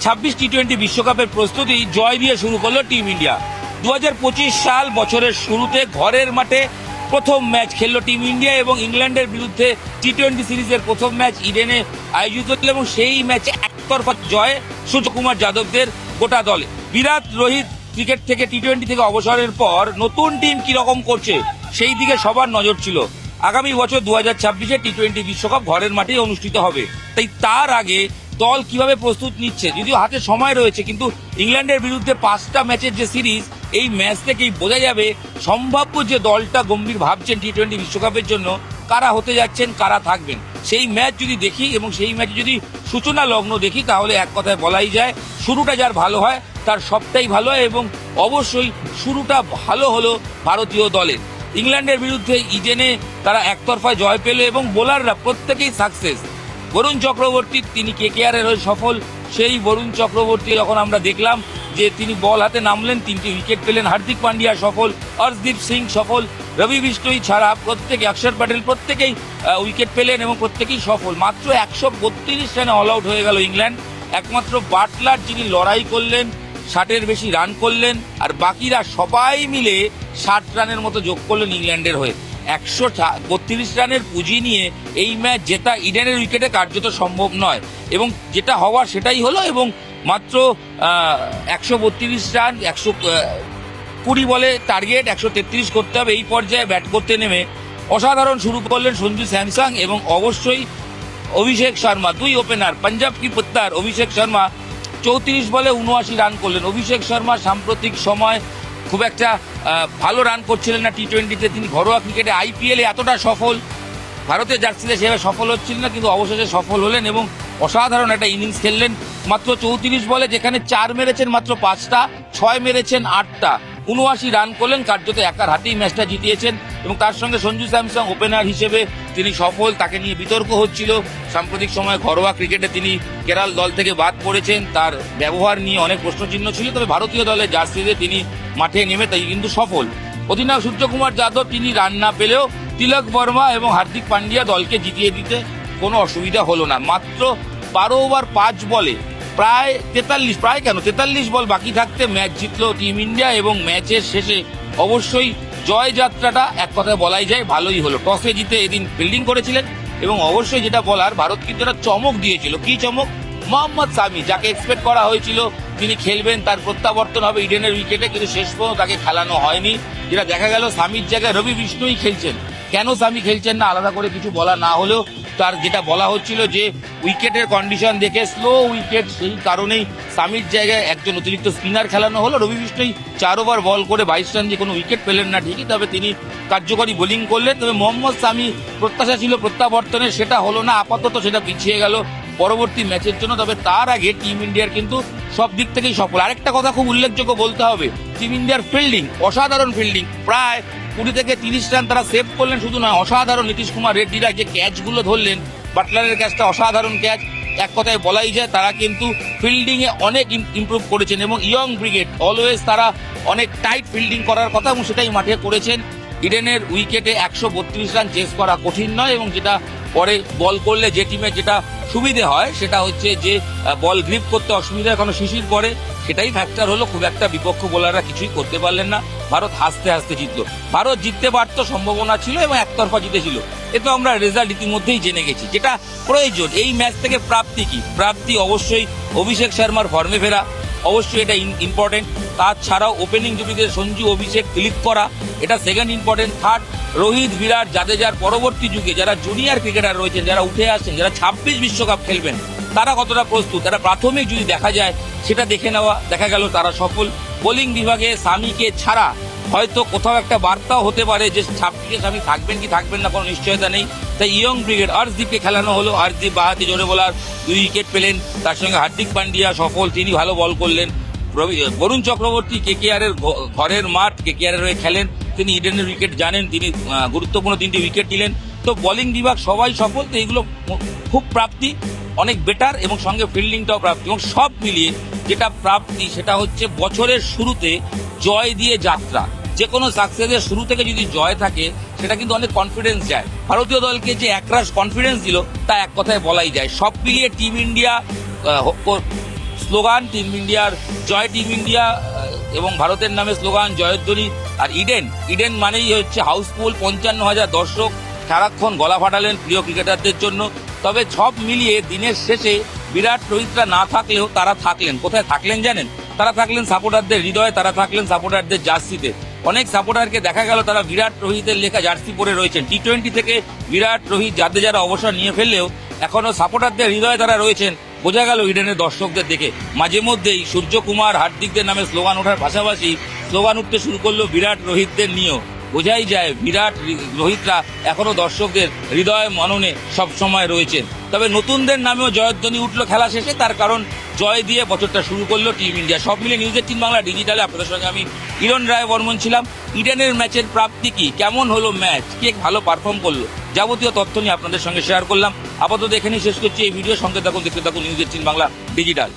2026 টি-20 বিশ্বকাপের প্রস্তুতি জয় দিয়ে শুরু করলো টিম ইন্ডিয়া। 2025 সাল বছরের শুরুতে ঘরের মাঠে প্রথম ম্যাচ খেললো টিম ইন্ডিয়া এবং ইংল্যান্ডের বিরুদ্ধে টি-20 সিরিজের প্রথম ম্যাচ ইডেনে আয়োজিত হল এবং সেই ম্যাচে একতরফা জয় সূর্যকুমার যাদবদের গোটা দলে। বিরাট রোহিত ক্রিকেট থেকে টি-20 থেকে অবসরের পর নতুন টিম কিরকম করছে সেই দিকে সবার নজর ছিল। আগামী বছর 2026-এ টি-20 বিশ্বকাপ ঘরের মাঠেই অনুষ্ঠিত হবে, তাই তার আগে দল কিভাবে প্রস্তুত নিচ্ছে, যদিও হাতে সময় রয়েছে, কিন্তু ইংল্যান্ডের বিরুদ্ধে 5টা ম্যাচের যে সিরিজ, এই ম্যাচ থেকেই বোঝা যাবে সম্ভাব্য যে দলটা গম্ভীর ভাবছেন টি-20 বিশ্বকাপের জন্য কারা হতে যাচ্ছেন, কারা থাকবেন। সেই ম্যাচ যদি দেখি এবং সেই ম্যাচে যদি সূচনা লগ্ন দেখি, তাহলে এক কথায় বলাই যায় শুরুটা যার ভালো হয় তার সবটাই ভালো হয় এবং অবশ্যই শুরুটা ভালো হলো ভারতীয় দলের। ইংল্যান্ডের বিরুদ্ধে ইডেনে তারা একতরফা জয় পেল এবং বোলাররা প্রত্যেকেই সাকসেস। বরুণ চক্রবর্তী তিনি কেকেআরের হয়ে সফল। সেই বরুণ চক্রবর্তী যখন আমরা দেখলাম যে তিনি বল হাতে নামলেন, 3টি উইকেট পেলেন। হার্দিক পান্ডিয়া সফল, অর্শদীপ সিং সফল, রবি বিষ্ণুই ছাড়া প্রত্যেকে, অক্ষর প্যাটেল প্রত্যেকেই উইকেট পেলেন এবং প্রত্যেকেই সফল। মাত্র 132 রানে অল আউট হয়ে গেল ইংল্যান্ড। একমাত্র বাটলার যিনি লড়াই করলেন, 60-এর বেশি রান করলেন, আর বাকিরা সবাই মিলে 60 রানের মতো যোগ করলেন ইংল্যান্ডের হয়ে। 132 রানের পুঁজি নিয়ে এই ম্যাচ জেতা ইডেনের উইকেটে কার্যত সম্ভব নয় এবং যেটা হওয়ার সেটাই হলো এবং মাত্র 132 রান, 120 বলে টার্গেট, 133 করতে হবে। এই পর্যায়ে ব্যাট করতে নেমে অসাধারণ শুরু করলেন সঞ্জু স্যামসন এবং অবশ্যই অভিষেক শর্মা, দুই ওপেনার পাঞ্জাব কি পুত্তার অভিষেক শর্মা 34 বলে 79 রান করলেন। অভিষেক শর্মা সাম্প্রতিক সময় খুব একটা ভালো রান করছিলেন না টি-20-তে। তিনি ঘরোয়া ক্রিকেটে আইপিএলে এতটা সফল, ভারতের জার্সিতে সেভাবে সফল হচ্ছিলেন না, কিন্তু অবশেষে সফল হলেন এবং অসাধারণ একটা ইনিংস খেললেন। মাত্র 34 বলে যেখানে 4 মেরেছেন মাত্র 5টা, 6 মেরেছেন 8টা, 79 রান করলেন, কার্যত একার হাতেই ম্যাচটা জিতিয়েছেন। এবং তার সঙ্গে সঞ্জু স্যামসন ওপেনার হিসেবে তিনি সফল। তাকে নিয়ে বিতর্ক হচ্ছিল সাম্প্রতিক সময়ে, ঘরোয়া ক্রিকেটে তিনি কেরল দল থেকে বাদ পড়েছেন, তার ব্যবহার নিয়ে অনেক প্রশ্নচিহ্ন ছিল, তবে ভারতীয় দলের জার্সিতে তিনি মাঠে নেমে তাই কিন্তু সফল। অধিনায়ক সূর্যকুমার যাদব তিনি রান না পেলেও তিলক বর্মা এবং হার্দিক পান্ডিয়া দলকে জিতিয়ে দিতে কোনো অসুবিধা হলো না। মাত্র 12 ওভার 5 বলে প্রায় 43 বল বাকি থাকতে ম্যাচ জিতল টিম ইন্ডিয়া এবং ম্যাচের শেষে অবশ্যই জয় যাত্রাটা এক কথায় বলাই যায় ভালোই হলো। টসে জিতে এদিন ফিল্ডিং করেছিলেন এবং অবশ্যই যেটা বলার, ভারত কিন্তু একটা চমক দিয়েছিল। কি চমক? মোহাম্মদ সামি, যাকে এক্সপেক্ট করা হয়েছিল তিনি খেলবেন, তার প্রত্যাবর্তন হবে ইডেনের উইকেটে, কিন্তু শেষ পর্যন্ত তাকে খেলানো হয়নি। যেটা দেখা গেল সামির জায়গায় রবি বিষ্ণুই খেলছেন। কেন সামি খেলছেন না আলাদা করে কিছু বলা না হলেও তার যেটা বলা হচ্ছিল যে উইকেটের কন্ডিশন দেখে স্লো উইকেট, সেই কারণেই সামির জায়গায় একজন অতিরিক্ত স্পিনার খেলানো হলো। রবি বিষ্ণুই 4 ওভার বল করে 22 রান দিয়ে কোনো উইকেট পেলেন না ঠিকই, তবে তিনি কার্যকরী বোলিং করলেন। তবে মোহাম্মদ সামি প্রত্যাশা ছিল প্রত্যাবর্তনের, সেটা হলো না, আপাতত সেটা পিছিয়ে গেল পরবর্তী ম্যাচের জন্য। তবে তার আগে টিম ইন্ডিয়ার কিন্তু সব দিক থেকেই সফল। আরেকটা কথা খুব উল্লেখযোগ্য বলতে হবে, টিম ইন্ডিয়ার ফিল্ডিং, অসাধারণ ফিল্ডিং। প্রায় 20 থেকে 30 রান তারা সেভ করলেন, শুধু নয় অসাধারণ নীতিশ কুমার রেড্ডিরা যে ক্যাচগুলো ধরলেন, বাটলারের ক্যাচটা অসাধারণ ক্যাচ। এক কথায় বলাই যায় তারা কিন্তু ফিল্ডিংয়ে অনেক ইমপ্রুভ করেছেন এবং ইয়ং ব্রিগেড অলওয়েজ তারা অনেক টাইট ফিল্ডিং করার কথা এবং সেটাই মাঠে করেছেন। ইডেনের উইকেটে 132 রান চেস করা কঠিন নয় এবং যেটা পরে বল করলে যে টিমের যেটা সুবিধে হয় সেটা হচ্ছে যে বল গ্রিপ করতে অসুবিধা কোনো শিশির পরে, সেটাই ফ্যাক্টর হলো। খুব একটা বিপক্ষ বোলাররা কিছুই করতে পারলেন না, ভারত হাসতে হাসতে জিতলো। ভারত জিততে পারত, সম্ভাবনা ছিল এবং একতরফা জিতেছিল, এ তো আমরা রেজাল্ট ইতিমধ্যেই জেনে গেছি। যেটা প্রয়োজন এই ম্যাচ থেকে প্রাপ্তি কি? প্রাপ্তি অবশ্যই অভিষেক শর্মার ফর্মে ফেরা, অবশ্যই এটা ইম্পর্টেন্ট। তাছাড়াও ওপেনিং জুটিতে সঞ্জু অভিষেক ক্লিক করা, এটা সেকেন্ড ইম্পর্টেন্ট। থার্ড, রোহিত, বিরাট, জাদেজার পরবর্তী যুগে যারা জুনিয়র ক্রিকেটার রয়েছেন, যারা উঠে আসছেন, যারা 26 বিশ্বকাপ খেলবেন, তারা কতটা প্রস্তুত, তারা প্রাথমিক যদি দেখা যায় সেটা দেখে নেওয়া। দেখা গেল তারা সফল। বোলিং বিভাগে সামিকে ছাড়া হয়তো কোথাও একটা বার্তাও হতে পারে যে 26-এ সামি থাকবেন কি থাকবেন না কোনো নিশ্চয়তা নেই, তাই ইয়ং ব্রিগেড অর্শদীপকে খেলানো হলো। অর্শদীপ বাহাতি জোরে বোলার, 2 উইকেট পেলেন। তার সঙ্গে হার্দিক পান্ডিয়া সফল, তিনি ভালো বল করলেন। বরুণ চক্রবর্তী কেকেআরের ঘরের মাঠ, কেকেআরের হয়ে খেলেন, তিনি ইডেনের উইকেট জানেন, তিনি গুরুত্বপূর্ণ 3টি উইকেট নিলেন। তো বোলিং বিভাগ সবাই সফল, তো এগুলো খুব প্রাপ্তি, অনেক বেটার এবং সঙ্গে ফিল্ডিংটাও প্রাপ্তি। এবং সব মিলিয়ে যেটা প্রাপ্তি সেটা হচ্ছে বছরের শুরুতে জয় দিয়ে যাত্রা। যে কোনো সাকসেসের শুরু থেকে যদি জয় থাকে সেটা কিন্তু অনেক কনফিডেন্স যায়। ভারতীয় দলকে যে একরাশ কনফিডেন্স দিল তা এক কথায় বলাই যায়। সব মিলিয়ে টিম ইন্ডিয়া স্লোগান টিম ইন্ডিয়ার জয় টিম ইন্ডিয়া এবং ভারতের নামে স্লোগান জয়ধ্বনি। আর ইডেন মানেই হচ্ছে হাউসফুল, 55,000 দর্শক সারাক্ষণ গলা ফাটালেন প্রিয় ক্রিকেটারদের জন্য। তবে সব মিলিয়ে দিনের শেষে বিরাট রোহিতরা না থাকলেও তারা থাকলেন। কোথায় থাকলেন জানেন? তারা থাকলেন সাপোর্টারদের হৃদয়ে, তারা থাকলেন সাপোর্টারদের জার্সিতে। অনেক সাপোর্টারকে দেখা গেল তারা বিরাট রোহিতের লেখা জার্সি পরে রয়েছেন। টি-20 থেকে বিরাট রোহিত যারা অবসর নিয়ে ফেললেও এখনো সাপোর্টারদের হৃদয়ে তারা রয়েছেন। বোঝা গেল ইডেনের দর্শকদের দেখে। মাঝে মধ্যেই সূর্যকুমার, হার্দিকদের নামে স্লোগান ওঠার পাশাপাশি স্লোগান উঠতে শুরু করলো বিরাট রোহিতদের নিয়েও। বোঝাই যায় বিরাট রোহিতরা এখনো দর্শকদের হৃদয় মননে সবসময় রয়েছেন। তবে নতুনদের নামেও জয়ধ্বনি উঠলো খেলা শেষে, তার কারণ জয় দিয়ে বছরটা শুরু করলো টিম ইন্ডিয়া। সব মিলে নিউজ 18 বাংলা ডিজিটালে আপনাদের সঙ্গে আমি কিরণ রায় বর্মন ছিলাম। ইডেনের ম্যাচের প্রাপ্তি কি, কেমন হলো ম্যাচ, কে ভালো পারফর্ম করলো, যাবতীয় তথ্য নিয়ে আপনাদের সঙ্গে শেয়ার করলাম। আপাতত এখানেই শেষ করছি এই ভিডিও। সঙ্গে থাকুন, দেখতে থাকুন নিউজ 18 বাংলা ডিজিটাল।